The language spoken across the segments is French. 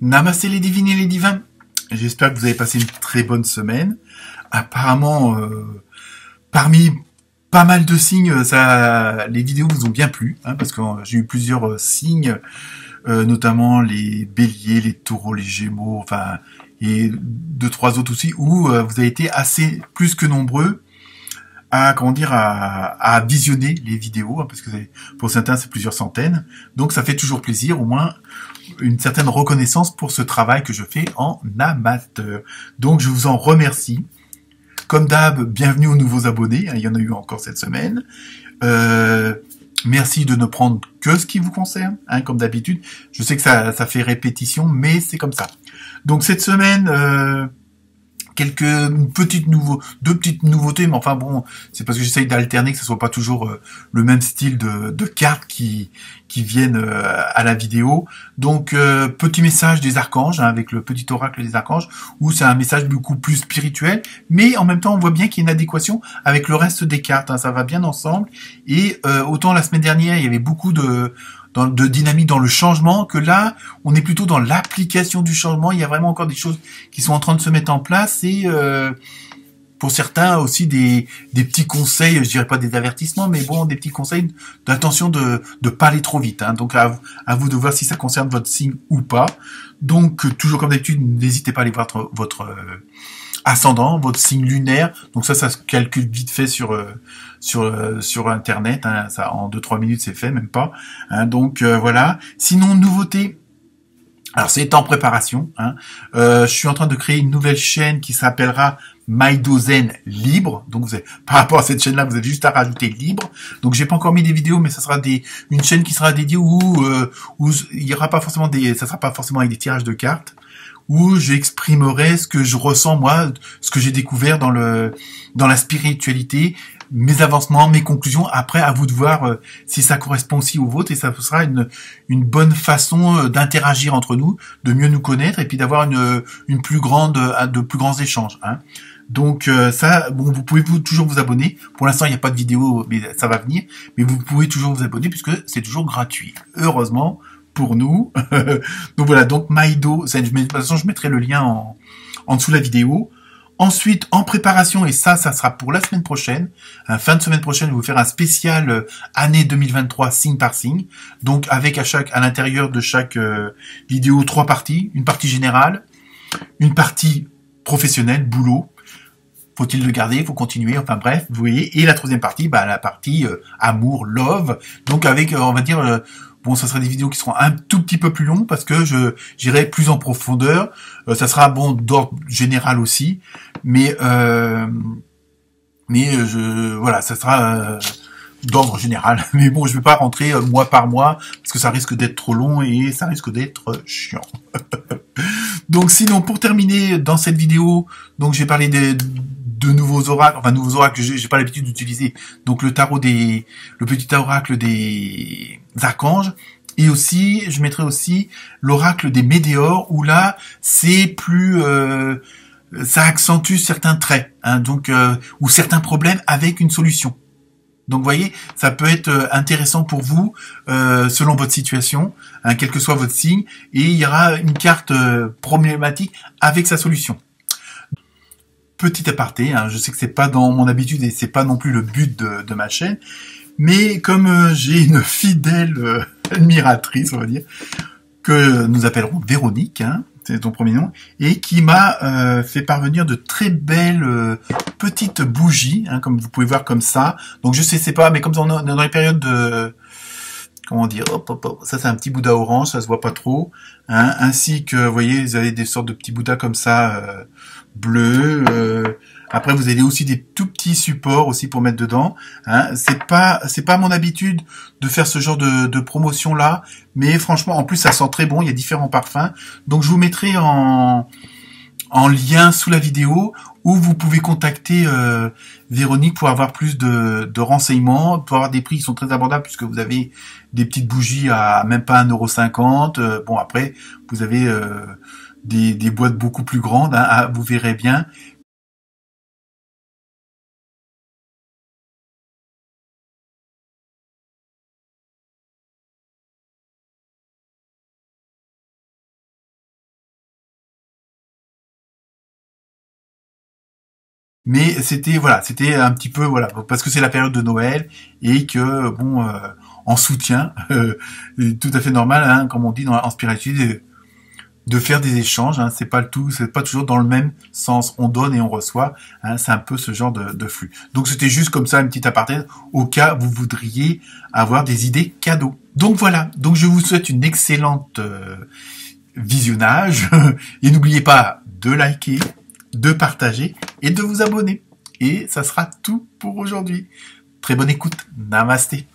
Namasté les divines et les divins. J'espère que vous avez passé une très bonne semaine. Apparemment, parmi pas mal de signes, les vidéos vous ont bien plu, hein, parce que j'ai eu plusieurs signes, notamment les béliers, les taureaux, les gémeaux, enfin, et deux, trois autres aussi, où vous avez été assez plus que nombreux à à visionner les vidéos, hein, parce que pour certains c'est plusieurs centaines, donc ça fait toujours plaisir, au moins une certaine reconnaissance pour ce travail que je fais en amateur. Donc je vous en remercie. Comme d'hab, bienvenue aux nouveaux abonnés, hein, il y en a eu encore cette semaine. Merci de ne prendre que ce qui vous concerne, hein, comme d'habitude. Je sais que ça fait répétition, mais c'est comme ça. Donc cette semaine, deux petites nouveautés, mais enfin bon, c'est parce que j'essaye d'alterner, que ce soit pas toujours le même style de cartes qui viennent à la vidéo. Donc petit message des archanges, hein, avec le petit oracle des archanges, où c'est un message beaucoup plus spirituel, mais en même temps on voit bien qu'il y a une adéquation avec le reste des cartes, hein, ça va bien ensemble. Et autant la semaine dernière il y avait beaucoup de dynamique dans le changement, que là, on est plutôt dans l'application du changement. Il y a vraiment encore des choses qui sont en train de se mettre en place et pour certains aussi des petits conseils, je dirais pas des avertissements, mais bon, des petits conseils d'attention de pas aller trop vite, hein. Donc à vous de voir si ça concerne votre signe ou pas. Donc toujours comme d'habitude, n'hésitez pas à aller voir votre ascendant, votre signe lunaire. Donc ça se calcule vite fait sur internet, hein. Ça en 2-3 minutes c'est fait, même pas, hein. Donc voilà. Sinon, nouveauté, alors c'est en préparation, hein. Je suis en train de créer une nouvelle chaîne qui s'appellera Maidozen Libre. Donc par rapport à cette chaîne là, vous avez juste à rajouter libre. Donc j'ai pas encore mis des vidéos, mais ça sera une chaîne qui sera dédiée où il y aura pas forcément ça sera pas forcément avec des tirages de cartes, où j'exprimerai ce que je ressens moi, ce que j'ai découvert dans la spiritualité, mes avancements, mes conclusions. Après, à vous de voir si ça correspond aussi au vôtre, et ça sera une bonne façon d'interagir entre nous, de mieux nous connaître, et puis d'avoir de plus grands échanges, hein. Donc ça, bon, vous pouvez toujours vous abonner. Pour l'instant, il n'y a pas de vidéo, mais ça va venir. Mais vous pouvez toujours vous abonner puisque c'est toujours gratuit. Heureusement pour nous. Donc voilà, donc Maido, de toute façon, je mettrai le lien en dessous de la vidéo. Ensuite, en préparation, et ça sera pour la semaine prochaine, fin de semaine prochaine, je vais vous faire un spécial année 2023 signe par signe. Donc avec à l'intérieur de chaque vidéo 3 parties, une partie générale, une partie professionnelle, boulot. Faut-il le garder, faut continuer, enfin bref, vous voyez. Et la troisième partie, la partie amour, love. Donc avec, on va dire, bon, ça sera des vidéos qui seront un tout petit peu plus longues parce que j'irai plus en profondeur. Ça sera bon d'ordre général aussi, mais voilà, ça sera d'ordre général. Mais bon, je vais pas rentrer mois par mois parce que ça risque d'être trop long et ça risque d'être chiant. Donc sinon, pour terminer dans cette vidéo, donc j'ai parlé de nouveaux oracles, enfin nouveaux oracles que j'ai pas l'habitude d'utiliser. Donc le petit oracle des archanges. Et aussi, je mettrai aussi l'oracle des météores, où là, c'est plus, ça accentue certains traits, hein, donc ou certains problèmes avec une solution. Donc, vous voyez, ça peut être intéressant pour vous, selon votre situation, hein, quel que soit votre signe, et il y aura une carte problématique avec sa solution. Petit aparté, hein, je sais que c'est pas dans mon habitude et c'est pas non plus le but de ma chaîne, mais comme j'ai une fidèle admiratrice, on va dire, que nous appellerons Véronique, hein, c'est ton premier nom, et qui m'a fait parvenir de très belles petites bougies, hein, comme vous pouvez voir comme ça. Donc je sais, c'est pas, mais comme on est dans les périodes de, comment dire, hop, ça c'est un petit Bouddha orange, ça se voit pas trop, hein, ainsi que, vous voyez, vous avez des sortes de petits Bouddhas comme ça, bleus. Après, vous avez aussi des tout petits supports aussi pour mettre dedans, hein. C'est pas mon habitude de faire ce genre de promotion là, mais franchement, en plus, ça sent très bon. Il y a différents parfums, donc je vous mettrai en lien sous la vidéo où vous pouvez contacter Véronique pour avoir plus de renseignements, pour avoir des prix qui sont très abordables puisque vous avez des petites bougies à même pas 1,50 €. Bon, après, vous avez des boîtes beaucoup plus grandes, hein, vous verrez bien. Mais c'était voilà, c'était un petit peu voilà parce que c'est la période de Noël et que bon en soutien, tout à fait normal, hein, comme on dit en spiritualité, de faire des échanges. Hein, c'est pas le tout, c'est pas toujours dans le même sens. On donne et on reçoit. Hein, c'est un peu ce genre de flux. Donc c'était juste comme ça une petite aparté au cas où vous voudriez avoir des idées cadeaux. Donc voilà. Donc je vous souhaite une excellente visionnage et n'oubliez pas de liker, de partager et de vous abonner. Et ça sera tout pour aujourd'hui. Très bonne écoute. Namasté.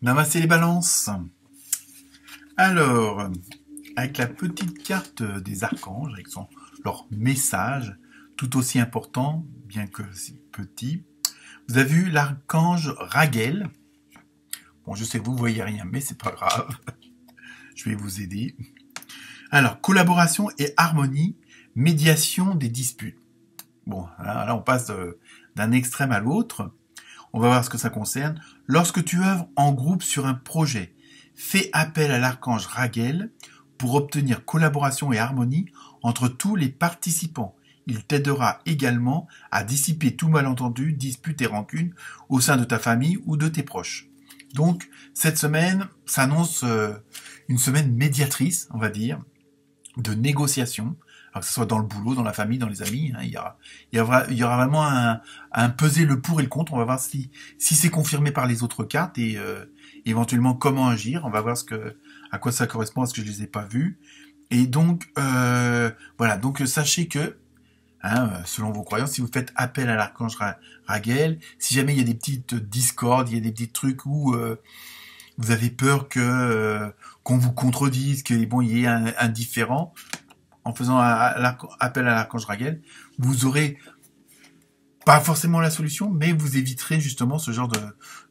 Namasté les balances. Alors, avec la petite carte des archanges, avec leur message, tout aussi important, bien que si petit, vous avez vu l'archange Raguel. Bon, je sais que vous voyez rien, mais c'est pas grave. Je vais vous aider. Alors, collaboration et harmonie, médiation des disputes. Bon, là on passe d'un extrême à l'autre. On va voir ce que ça concerne. Lorsque tu œuvres en groupe sur un projet, fais appel à l'archange Raguel pour obtenir collaboration et harmonie entre tous les participants. Il t'aidera également à dissiper tout malentendu, disputes et rancunes au sein de ta famille ou de tes proches. Donc, cette semaine s'annonce une semaine médiatrice, on va dire, de négociation. Alors que ce soit dans le boulot, dans la famille, dans les amis, hein, il y aura vraiment un peser le pour et le contre. On va voir si c'est confirmé par les autres cartes et éventuellement comment agir. On va voir à quoi ça correspond, parce que je les ai pas vus. Et donc voilà. Donc sachez que selon vos croyances, si vous faites appel à l'archange Raguel, si jamais il y a des petites discordes, il y a des petits trucs où vous avez peur qu'on vous contredise, qu'il y ait un différent, en faisant appel à l'archange Raguel, vous aurez pas forcément la solution, mais vous éviterez justement ce genre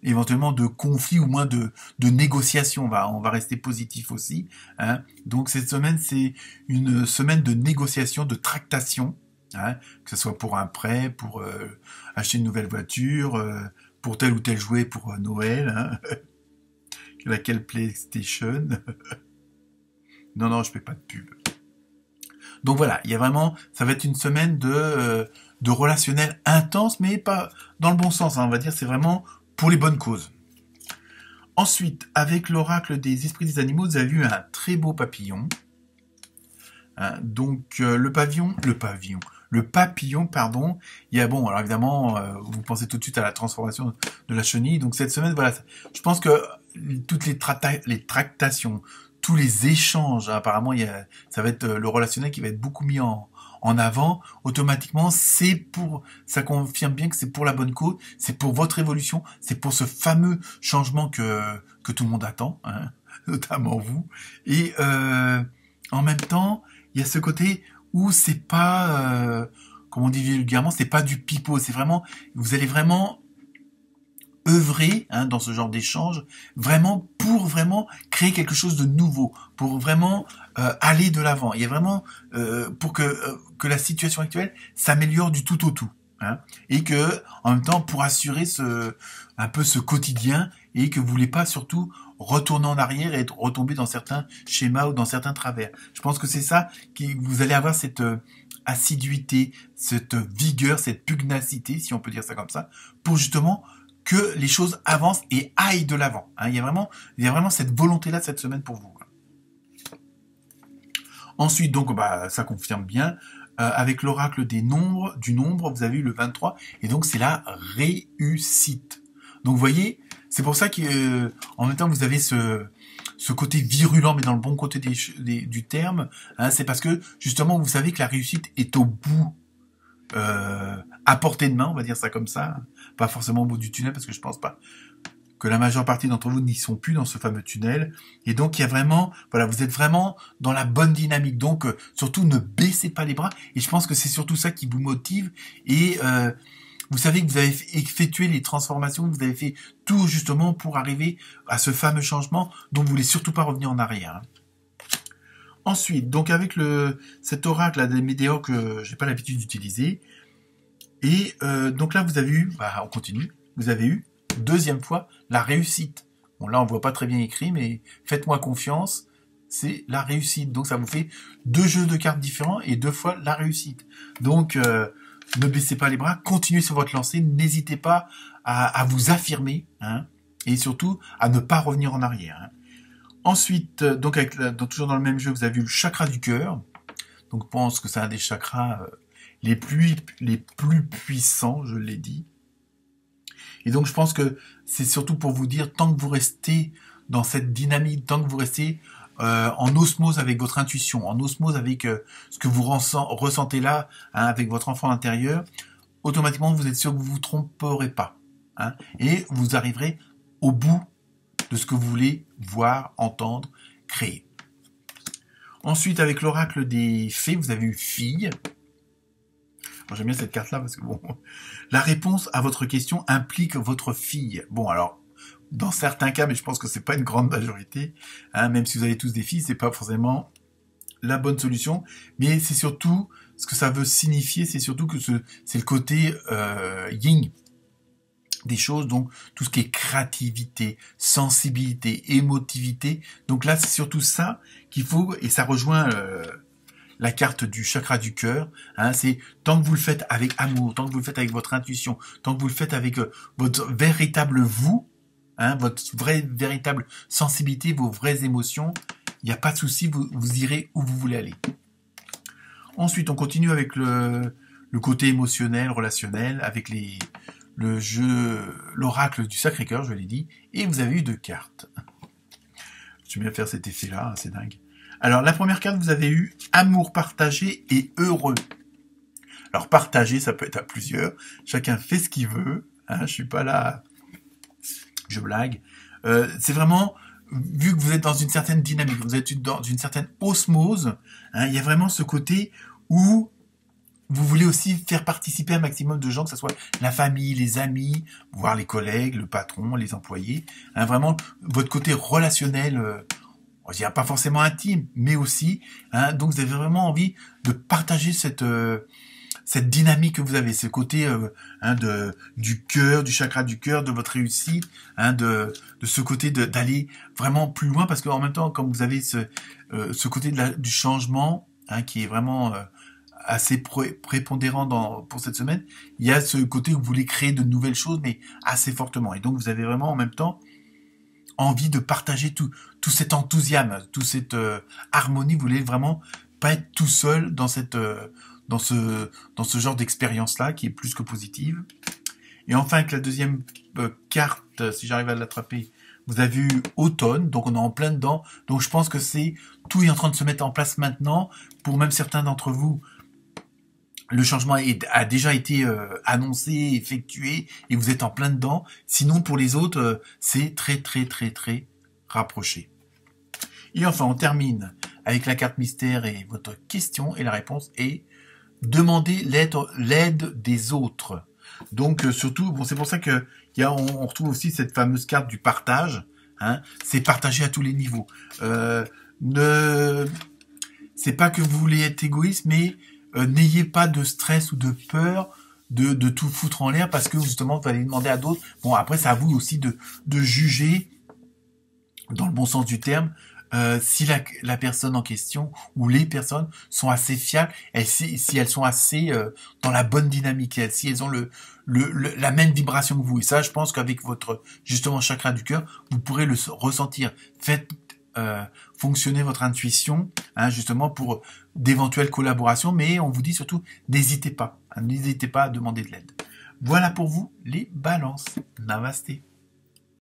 éventuellement de conflit ou moins de négociation. On va rester positif aussi. Hein. Donc cette semaine, c'est une semaine de négociation, de tractation, hein, que ce soit pour un prêt, pour acheter une nouvelle voiture, pour tel ou tel jouet pour Noël, hein. Laquelle PlayStation. Non, je fais pas de pub. Donc voilà, il y a vraiment, ça va être une semaine de relationnel intense, mais pas dans le bon sens, hein, on va dire, c'est vraiment pour les bonnes causes. Ensuite, avec l'oracle des esprits des animaux, vous avez vu un très beau papillon. Hein, donc le papillon, pardon, il y a alors évidemment, vous pensez tout de suite à la transformation de la chenille. Donc cette semaine, voilà, je pense que toutes les tractations, tous les échanges, hein, apparemment, ça va être le relationnel qui va être beaucoup mis en avant. Automatiquement, ça confirme bien que c'est pour la bonne cause, c'est pour votre évolution, c'est pour ce fameux changement que tout le monde attend, hein, notamment vous. Et en même temps, il y a ce côté où c'est pas, comme on dit vulgairement, c'est pas du pipeau, c'est vraiment, vous allez vraiment œuvrer dans ce genre d'échange, vraiment pour vraiment créer quelque chose de nouveau, pour vraiment aller de l'avant. Il y a vraiment pour que la situation actuelle s'améliore du tout au tout, hein, et que en même temps pour assurer un peu ce quotidien et que vous voulez pas surtout retourner en arrière et retomber dans certains schémas ou dans certains travers. Je pense que c'est ça vous allez avoir cette assiduité, cette vigueur, cette pugnacité, si on peut dire ça comme ça, pour justement que les choses avancent et aillent de l'avant. Hein. Il y a vraiment cette volonté-là cette semaine pour vous. Ensuite, donc, ça confirme bien. Avec l'oracle du nombre, vous avez eu le 23, et donc c'est la réussite. Donc, vous voyez, c'est pour ça qu'en même temps, vous avez ce côté virulent, mais dans le bon côté du terme. Hein, c'est parce que, justement, vous savez que la réussite est au bout, à portée de main, on va dire ça comme ça. Pas forcément au bout du tunnel, parce que je pense pas que la majeure partie d'entre vous n'y sont plus dans ce fameux tunnel. Et donc, il y a vraiment, voilà, vous êtes vraiment dans la bonne dynamique. Donc, surtout, ne baissez pas les bras. Et je pense que c'est surtout ça qui vous motive. Et vous savez que vous avez effectué les transformations, vous avez fait tout justement pour arriver à ce fameux changement dont vous voulez surtout pas revenir en arrière. Hein. Ensuite, donc avec cet oracle là, des météores que j'ai pas l'habitude d'utiliser. Et donc là, vous avez eu, on continue, vous avez eu, deuxième fois, la réussite. Bon, là, on voit pas très bien écrit, mais faites-moi confiance, c'est la réussite. Donc, ça vous fait 2 jeux de cartes différents et 2 fois la réussite. Donc, ne baissez pas les bras, continuez sur votre lancée, n'hésitez pas à vous affirmer, hein, et surtout à ne pas revenir en arrière. Hein. Ensuite, donc, toujours dans le même jeu, vous avez eu le chakra du cœur. Donc, je pense que c'est un des chakras les plus puissants, je l'ai dit. Et donc, je pense que c'est surtout pour vous dire, tant que vous restez dans cette dynamique, tant que vous restez en osmose avec votre intuition, en osmose avec ce que vous ressentez là, hein, avec votre enfant intérieur, automatiquement, vous êtes sûr que vous ne vous tromperez pas. Hein, et vous arriverez au bout de ce que vous voulez voir, entendre, créer. Ensuite, avec l'oracle des fées, vous avez eu fille. J'aime bien cette carte-là parce que bon, la réponse à votre question implique votre fille. Bon, alors, dans certains cas, mais je pense que c'est pas une grande majorité, hein, même si vous avez tous des filles, c'est pas forcément la bonne solution, mais c'est surtout, ce que ça veut signifier, c'est surtout que c'est le côté yin des choses, donc tout ce qui est créativité, sensibilité, émotivité. Donc là, c'est surtout ça qu'il faut, et ça rejoint la carte du chakra du cœur, hein, c'est tant que vous le faites avec amour, tant que vous le faites avec votre intuition, tant que vous le faites avec votre véritable vous, hein, votre véritable sensibilité, vos vraies émotions, il n'y a pas de souci, vous irez où vous voulez aller. Ensuite, on continue avec le côté émotionnel, relationnel, avec le jeu, l'oracle du Sacré-Cœur, je l'ai dit, et vous avez eu 2 cartes. J'aime bien faire cet effet-là, hein, c'est dingue. Alors, la première carte, vous avez eu amour partagé et heureux. Alors, partager, ça peut être à plusieurs. Chacun fait ce qu'il veut. Hein, je suis pas là, je blague. C'est vraiment, vu que vous êtes dans une certaine dynamique, vous êtes dans une certaine osmose, hein, il y a vraiment ce côté où vous voulez aussi faire participer un maximum de gens, que ce soit la famille, les amis, voire les collègues, le patron, les employés. Hein, vraiment, votre côté relationnel, je dirais pas forcément intime, mais aussi, hein, donc vous avez vraiment envie de partager cette dynamique que vous avez, ce côté hein, du cœur, du chakra du cœur, de votre réussite, hein, de ce côté d'aller vraiment plus loin, parce qu'en même temps, comme vous avez ce côté du changement, hein, qui est vraiment assez prépondérant pour cette semaine, il y a ce côté où vous voulez créer de nouvelles choses, mais assez fortement. Et donc vous avez vraiment en même temps envie de partager tout cet enthousiasme, toute cette harmonie. Vous voulez vraiment pas être tout seul dans dans ce genre d'expérience-là, qui est plus que positive. Et enfin, avec la deuxième carte, si j'arrive à l'attraper, vous avez eu automne, donc on est en plein dedans. Donc je pense que tout est en train de se mettre en place maintenant. Pour même certains d'entre vous, le changement a déjà été annoncé, effectué, et vous êtes en plein dedans. Sinon, pour les autres, c'est très, très, très, très rapproché. Et enfin, on termine avec la carte mystère et votre question, et la réponse est demander l'aide des autres. Donc, surtout, bon, c'est pour ça que on retrouve aussi cette fameuse carte du partage. Hein, c'est partager à tous les niveaux. C'est pas que vous voulez être égoïste, mais n'ayez pas de stress ou de peur de tout foutre en l'air, parce que justement vous allez demander à d'autres. Bon, après c'est à vous aussi de juger, dans le bon sens du terme, si la personne en question ou les personnes sont assez fiables, et si elles sont assez dans la bonne dynamique, si elles ont la même vibration que vous. Et ça, je pense qu'avec votre justement chakra du cœur, vous pourrez le ressentir. Faites fonctionner votre intuition, hein, justement pour d'éventuelles collaborations, mais on vous dit surtout n'hésitez pas, hein, n'hésitez pas à demander de l'aide. Voilà pour vous les balances. Namasté.